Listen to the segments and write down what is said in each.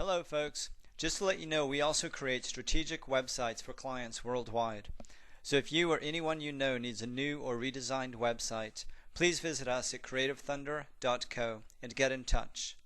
Hello folks, just to let you know, we also create strategic websites for clients worldwide. So if you or anyone you know needs a new or redesigned website, please visit us at creativethunder.co and get in touch.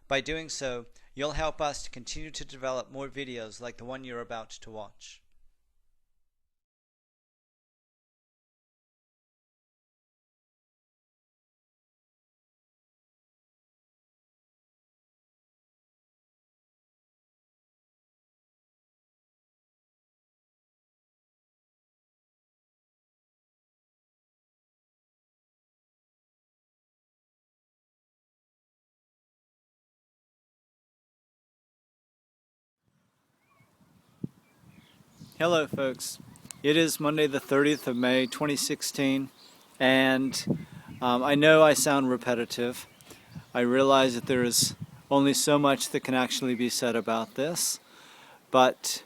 By doing so, you'll help us to continue to develop more videos like the one you're about to watch. Hello folks, it is Monday the 30th of May 2016 and I know I sound repetitive. I realize that there is only so much that can actually be said about this, but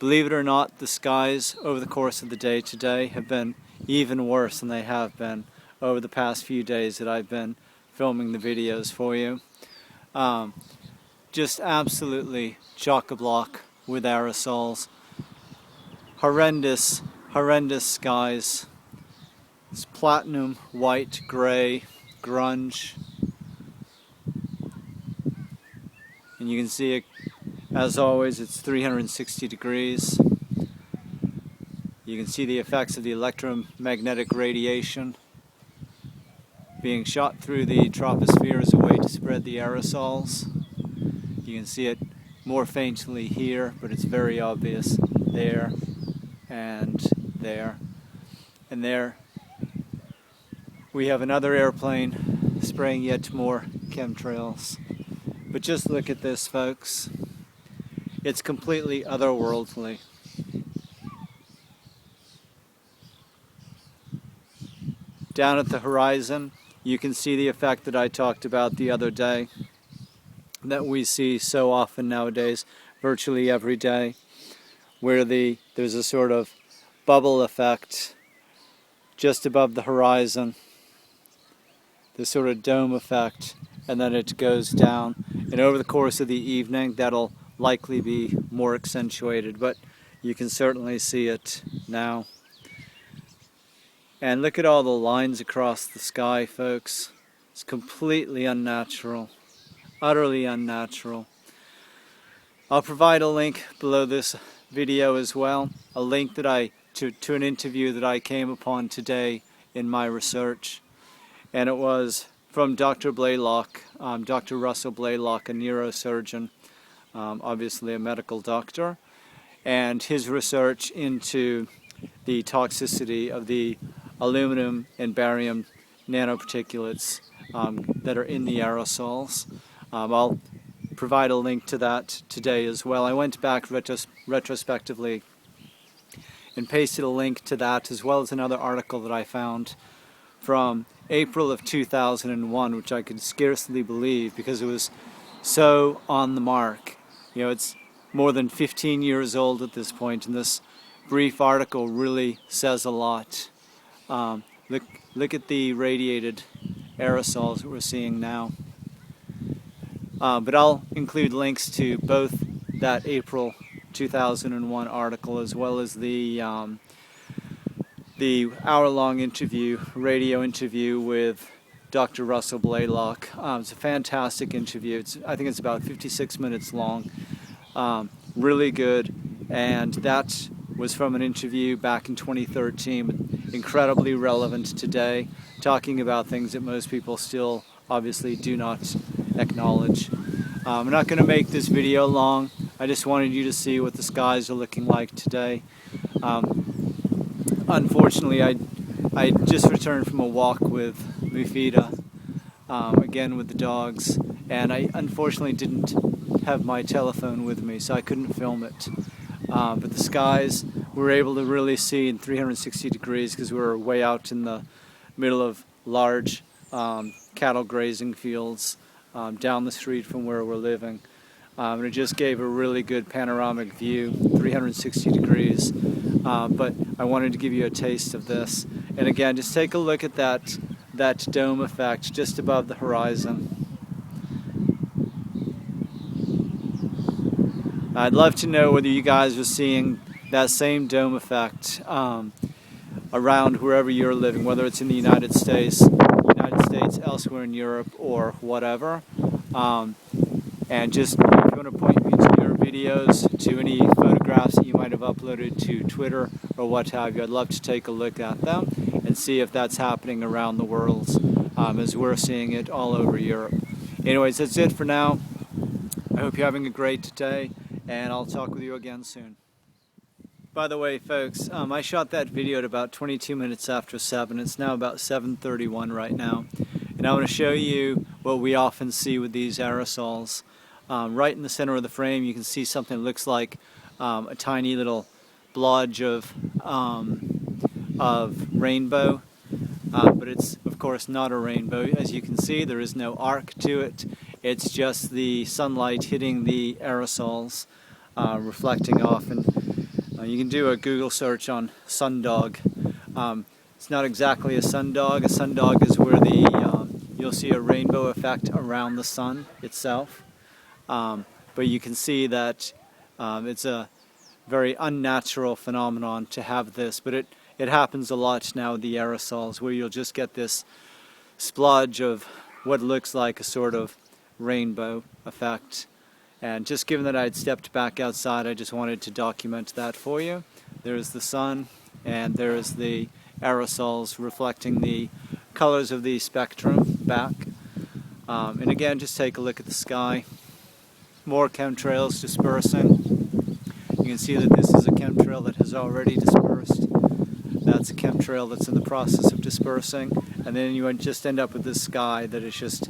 believe it or not, the skies over the course of the day today have been even worse than they have been over the past few days that I've been filming the videos for you. Just absolutely chock-a-block with aerosols. Horrendous skies. It's platinum, white, gray, grunge. And you can see it, as always, it's 360 degrees. You can see the effects of the electromagnetic radiation being shot through the troposphere as a way to spread the aerosols. You can see it more faintly here, but it's very obvious there and there. And there we have another airplane spraying yet more chemtrails. But just look at this, folks. It's completely otherworldly. Down at the horizon, you can see the effect that I talked about the other day, that we see so often nowadays, virtually every day, where there's a sort of bubble effect just above the horizon, this sort of dome effect, and then it goes down. And over the course of the evening, that'll likely be more accentuated, but you can certainly see it now. And look at all the lines across the sky, folks. It's completely unnatural. Utterly unnatural. I'll provide a link below this video as well, a link that to an interview that I came upon today in my research, and it was from Dr. Blaylock, Dr. Russell Blaylock, a neurosurgeon, obviously a medical doctor, and his research into the toxicity of the aluminum and barium nanoparticulates that are in the aerosols. I'll provide a link to that today as well. I went back retrospectively and pasted a link to that, as well as another article that I found from April of 2001, which I could scarcely believe because it was so on the mark. You know, it's more than 15 years old at this point, and this brief article really says a lot. Look at the radiated aerosols that we're seeing now. But I'll include links to both that April 2001 article as well as the hour-long interview, radio interview with Dr. Russell Blaylock. It's a fantastic interview. I think it's about 56 minutes long. Really good, and that was from an interview back in 2013, incredibly relevant today, talking about things that most people still obviously do not acknowledge. I'm not going to make this video long. I just wanted you to see what the skies are looking like today. Unfortunately, I just returned from a walk with Mufida, again with the dogs, and I unfortunately didn't have my telephone with me, so I couldn't film it. But the skies we were able to really see in 360 degrees because we were way out in the middle of large cattle grazing fields down the street from where we're living. And it just gave a really good panoramic view, 360 degrees. But I wanted to give you a taste of this. And again, just take a look at that dome effect just above the horizon. I'd love to know whether you guys are seeing that same dome effect around wherever you're living, whether it's in the United States, elsewhere in Europe, or whatever. And just if you want to point me to your videos, to any photographs that you might have uploaded to Twitter or what have you, I'd love to take a look at them and see if that's happening around the world as we're seeing it all over Europe. Anyways, that's it for now. I hope you're having a great day, and I'll talk with you again soon. By the way, folks, I shot that video at about 22 minutes after 7. It's now about 7:31 right now. And I want to show you what we often see with these aerosols. Right in the center of the frame, you can see something that looks like a tiny little blotch of rainbow. But it's, of course, not a rainbow. As you can see, there is no arc to it. It's just the sunlight hitting the aerosols, reflecting off. And you can do a Google search on sundog. It's not exactly a sundog. A sundog is where you'll see a rainbow effect around the sun itself. But you can see that it's a very unnatural phenomenon to have this. But it happens a lot now with the aerosols, where you'll just get this splodge of what looks like a sort of rainbow effect. And just given that I had stepped back outside, I just wanted to document that for you. There's the sun, and there's the aerosols reflecting the colors of the spectrum back. And again, just take a look at the sky. More chemtrails dispersing. You can see that this is a chemtrail that has already dispersed. That's a chemtrail that's in the process of dispersing. And then you would just end up with this sky that is just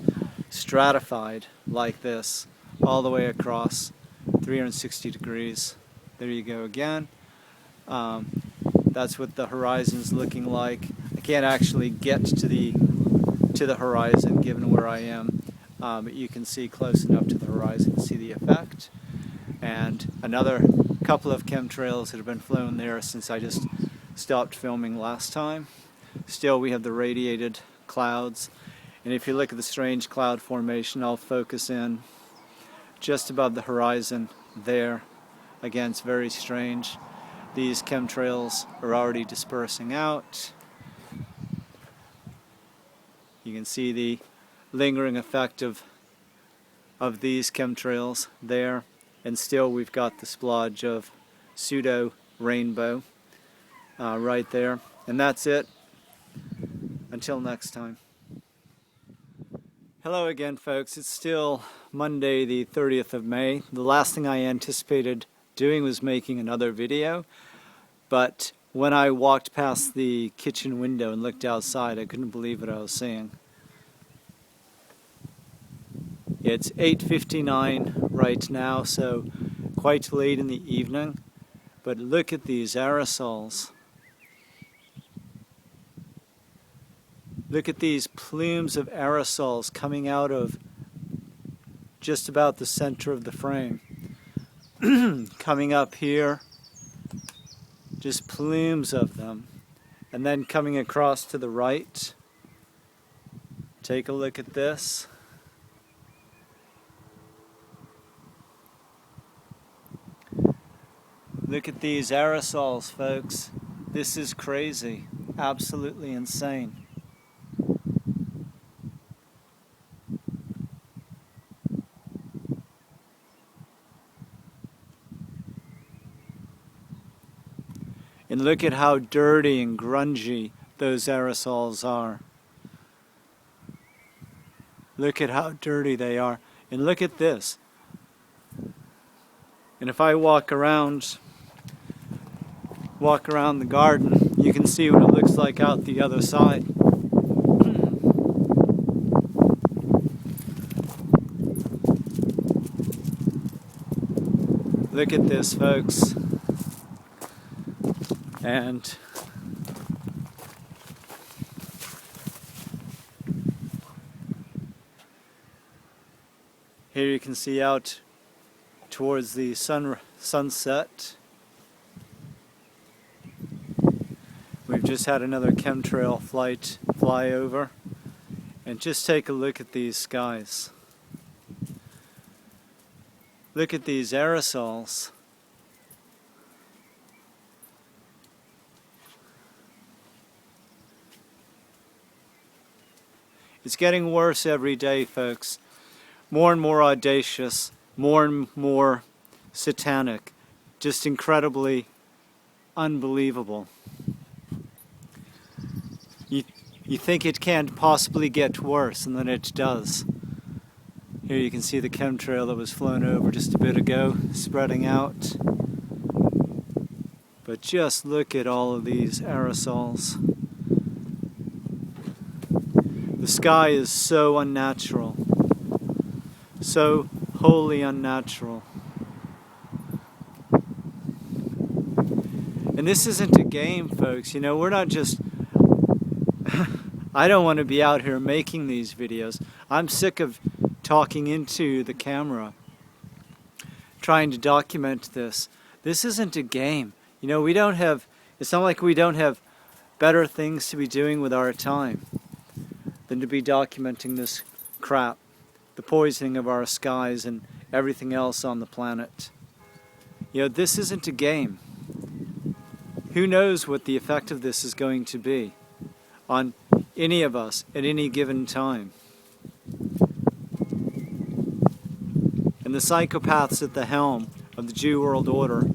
stratified like this, all the way across 360 degrees. There you go again. That's what the horizon's looking like. I can't actually get to the horizon given where I am, but you can see close enough to the horizon to see the effect. And another couple of chemtrails that have been flown there since I just stopped filming last time. Still, we have the radiated clouds. And if you look at the strange cloud formation, I'll focus in just above the horizon there. Again, it's very strange. These chemtrails are already dispersing out. You can see the lingering effect of these chemtrails there. And still we've got the splodge of pseudo rainbow right there. And that's it. Until next time. Hello again, folks. It's still Monday the 30th of May. The last thing I anticipated doing was making another video, but when I walked past the kitchen window and looked outside, I couldn't believe what I was seeing. It's 8:59 right now, so quite late in the evening, but look at these aerosols. Look at these plumes of aerosols coming out of just about the center of the frame. Coming up here, just plumes of them. And then coming across to the right. Take a look at this. Look at these aerosols, folks. This is crazy. Absolutely insane. And look at how dirty and grungy those aerosols are. Look at how dirty they are. And look at this. And if I walk around the garden, you can see what it looks like out the other side. Look at this, folks. And here you can see out towards the sunset. We've just had another chemtrail fly over. And just take a look at these skies. Look at these aerosols. It's getting worse every day, folks. More and more audacious, more and more satanic. Just incredibly unbelievable. You think it can't possibly get worse, and then it does. Here you can see the chemtrail that was flown over just a bit ago, spreading out. But just look at all of these aerosols. The sky is so unnatural, so wholly unnatural. And this isn't a game, folks. You know, we're not just... I don't want to be out here making these videos. I'm sick of talking into the camera, trying to document this. This isn't a game. You know, we don't have... It's not like we don't have better things to be doing with our time than to be documenting this crap, the poisoning of our skies and everything else on the planet. You know, this isn't a game. Who knows what the effect of this is going to be on any of us at any given time. And the psychopaths at the helm of the Jew World Order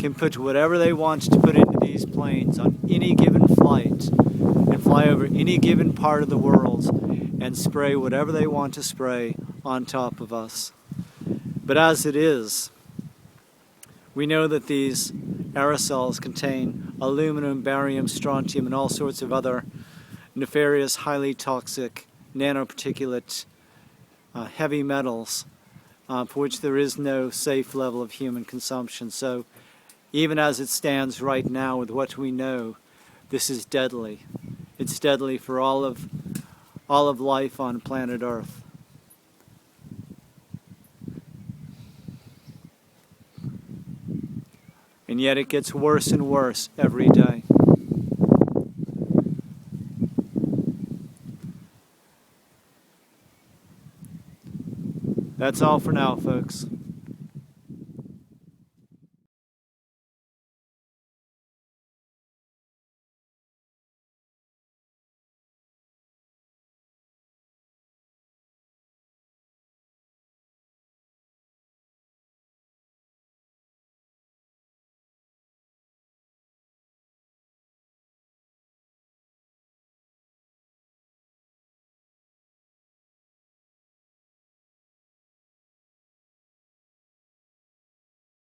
can put whatever they want to put into these planes on any given flight and fly over any given part of the world and spray whatever they want to spray on top of us. But as it is, we know that these aerosols contain aluminum, barium, strontium, and all sorts of other nefarious, highly toxic nanoparticulate heavy metals for which there is no safe level of human consumption. So even as it stands right now with what we know, this is deadly. It's deadly for all of life on planet Earth. And yet it gets worse and worse every day. That's all for now, folks.